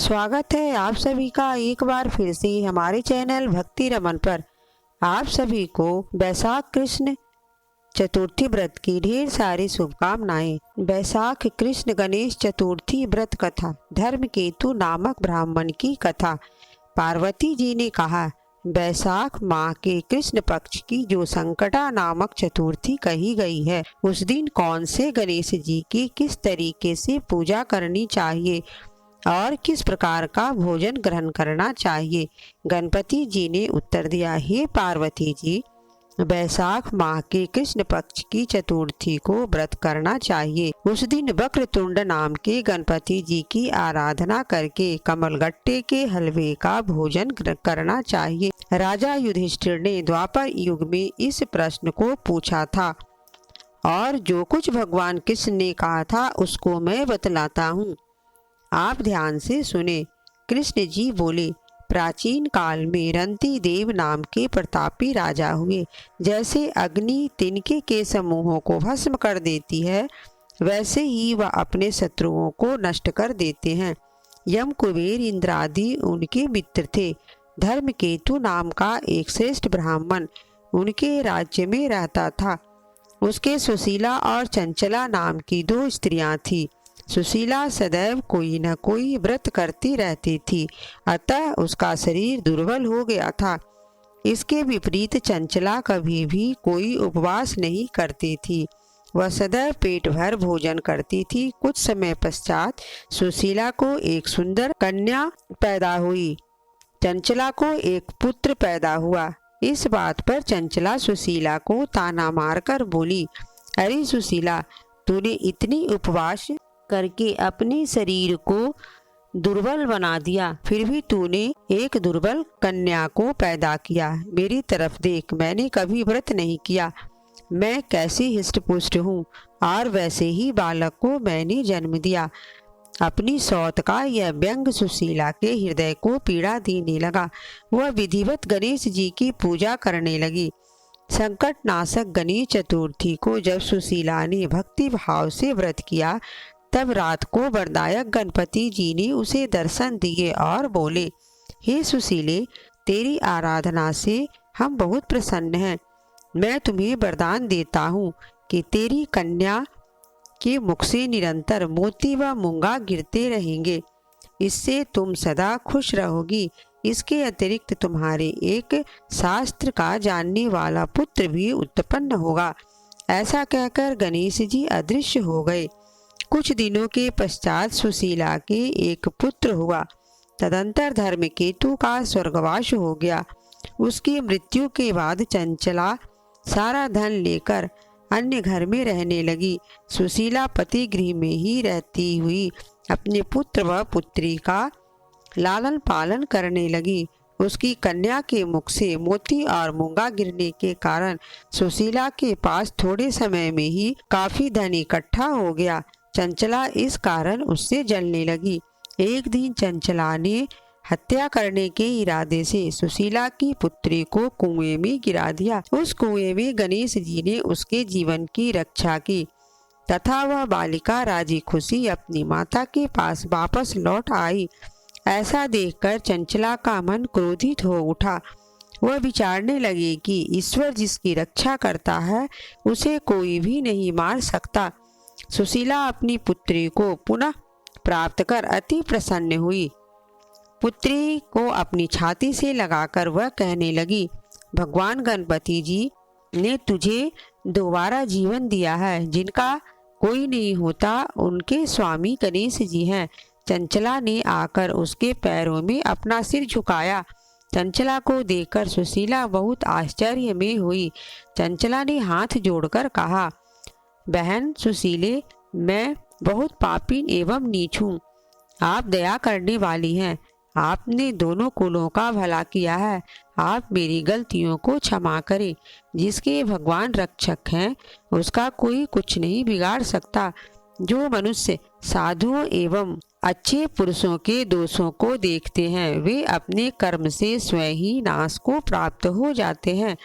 स्वागत है आप सभी का एक बार फिर से हमारे चैनल भक्ति रमन पर। आप सभी को बैसाख कृष्ण चतुर्थी व्रत की ढेर सारी शुभकामनाएं। बैसाख कृष्ण गणेश चतुर्थी व्रत कथा। धर्मकेतु नामक ब्राह्मण की कथा। पार्वती जी ने कहा, बैसाख माह के कृष्ण पक्ष की जो संकटा नामक चतुर्थी कही गई है, उस दिन कौन से गणेश जी की किस तरीके से पूजा करनी चाहिए और किस प्रकार का भोजन ग्रहण करना चाहिए। गणपति जी ने उत्तर दिया, हे पार्वती जी, बैसाख माह के कृष्ण पक्ष की चतुर्थी को व्रत करना चाहिए। उस दिन वक्रतुंड नाम के गणपति जी की आराधना करके कमलगट्टे के हलवे का भोजन करना चाहिए। राजा युधिष्ठिर ने द्वापर युग में इस प्रश्न को पूछा था और जो कुछ भगवान कृष्ण ने कहा था उसको मैं बतलाता हूँ, आप ध्यान से सुने। कृष्ण जी बोले, प्राचीन काल में रंती देव नाम के प्रतापी राजा हुए। जैसे अग्नि तिनके के समूहों को भस्म कर देती है, वैसे ही वह अपने शत्रुओं को नष्ट कर देते हैं। यम कुबेर इंद्र आदि उनके मित्र थे। धर्मकेतु नाम का एक श्रेष्ठ ब्राह्मण उनके राज्य में रहता था। उसके सुशीला और चंचला नाम की 2 स्त्रियां थीं। सुशीला सदैव कोई न कोई व्रत करती रहती थी, अतः उसका शरीर दुर्बल हो गया था। इसके विपरीत चंचला कभी भी कोई उपवास नहीं करती थी, वह सदैव पेट भर भोजन करती थी। कुछ समय पश्चात सुशीला को एक सुंदर कन्या पैदा हुई। चंचला को एक पुत्र पैदा हुआ। इस बात पर चंचला सुशीला को ताना मारकर बोली, अरे सुशीला, तूने इतनी उपवास करके अपने शरीर को दुर्बल बना दिया, फिर भी तूने एक दुर्बल कन्या को पैदा किया। मेरी तरफ देख, मैंने कभी व्रत नहीं किया, मैं कैसी हिष्टपुष्ट हूँ, और वैसे ही बालक को मैंने जन्म दिया। अपनी सौत का यह व्यंग सुशीला के हृदय को पीड़ा देने लगा। वह विधिवत गणेश जी की पूजा करने लगी। संकट नाशक गणेश चतुर्थी को जब सुशीला ने भक्ति भाव से व्रत किया, तब रात को वरदायक गणपति जी ने उसे दर्शन दिए और बोले, हे सुशीले, तेरी आराधना से हम बहुत प्रसन्न हैं। मैं तुम्हें वरदान देता हूँ कि तेरी कन्या के मुख से निरंतर मोती व मूंगा गिरते रहेंगे। इससे तुम सदा खुश रहोगी। इसके अतिरिक्त तुम्हारे एक शास्त्र का जानने वाला पुत्र भी उत्पन्न होगा। ऐसा कहकर गणेश जी अदृश्य हो गए। कुछ दिनों के पश्चात सुशीला के एक पुत्र हुआ। तदंतर धर्मकेतु का स्वर्गवास हो गया। उसकी मृत्यु के बाद चंचला सारा धन लेकर अन्य घर में रहने लगी। सुशीला पति गृह में ही रहती हुई अपने पुत्र व पुत्री का लालन पालन करने लगी। उसकी कन्या के मुख से मोती और मूंगा गिरने के कारण सुशीला के पास थोड़े समय में ही काफी धन इकट्ठा हो गया। चंचला इस कारण उससे जलने लगी। एक दिन चंचला ने हत्या करने के इरादे से सुशीला की पुत्री को कुएं में गिरा दिया। उस कुएं में गणेश जी ने उसके जीवन की रक्षा की तथा वह बालिका राजी खुशी अपनी माता के पास वापस लौट आई। ऐसा देखकर चंचला का मन क्रोधित हो उठा। वह विचारने लगी कि ईश्वर जिसकी रक्षा करता है, उसे कोई भी नहीं मार सकता। सुशीला अपनी पुत्री को पुनः प्राप्त कर अति प्रसन्न हुई। पुत्री को अपनी छाती से लगाकर वह कहने लगी, भगवान गणपति जी ने तुझे दोबारा जीवन दिया है। जिनका कोई नहीं होता, उनके स्वामी गणेश जी हैं। चंचला ने आकर उसके पैरों में अपना सिर झुकाया। चंचला को देखकर सुशीला बहुत आश्चर्य में हुई। चंचला ने हाथ जोड़कर कहा, बहन सुशीले, मैं बहुत पापी एवं नीच हूँ। आप दया करने वाली हैं। आपने दोनों कुलों का भला किया है। आप मेरी गलतियों को क्षमा करें। जिसके भगवान रक्षक हैं, उसका कोई कुछ नहीं बिगाड़ सकता। जो मनुष्य साधुओं एवं अच्छे पुरुषों के दोषों को देखते हैं, वे अपने कर्म से स्वयं ही नाश को प्राप्त हो जाते हैं।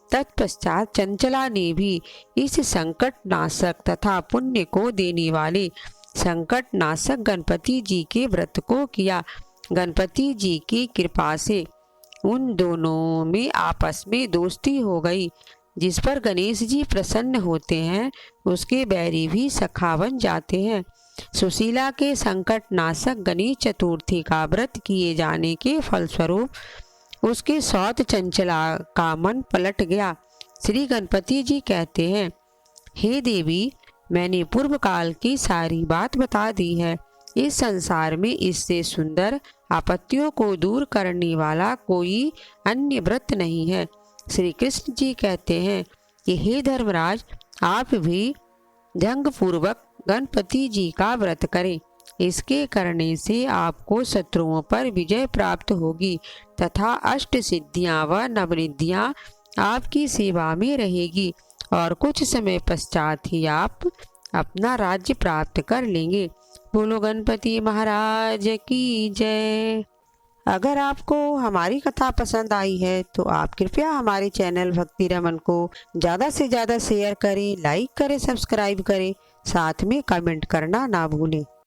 तत्पश्चात चंचला ने भी इस संकट नाशक तथा पुण्य को देने वाले संकट नाशक गणपति जी के व्रत को किया। गणपति जी की कृपा से उन दोनों में आपस में दोस्ती हो गई। जिस पर गणेश जी प्रसन्न होते हैं उसके बैरी भी सखा बन जाते हैं। सुशीला के संकट नाशक गणेश चतुर्थी का व्रत किए जाने के फलस्वरूप उसके सौत चंचला का मन पलट गया। श्री गणपति जी कहते हैं, हे देवी, मैंने पूर्व काल की सारी बात बता दी है। इस संसार में इससे सुंदर आपत्तियों को दूर करने वाला कोई अन्य व्रत नहीं है। श्री कृष्ण जी कहते हैं कि हे धर्मराज, आप भी ढंग पूर्वक गणपति जी का व्रत करें। इसके करने से आपको शत्रुओं पर विजय प्राप्त होगी तथा अष्ट सिद्धियां व नवनिधियां आपकी सेवा में रहेगी और कुछ समय पश्चात ही आप अपना राज्य प्राप्त कर लेंगे। बोलो गणपति महाराज की जय। अगर आपको हमारी कथा पसंद आई है तो आप कृपया हमारे चैनल भक्ति रमन को ज़्यादा से ज़्यादा शेयर करें, लाइक करें, सब्सक्राइब करें, साथ में कमेंट करना ना भूलें।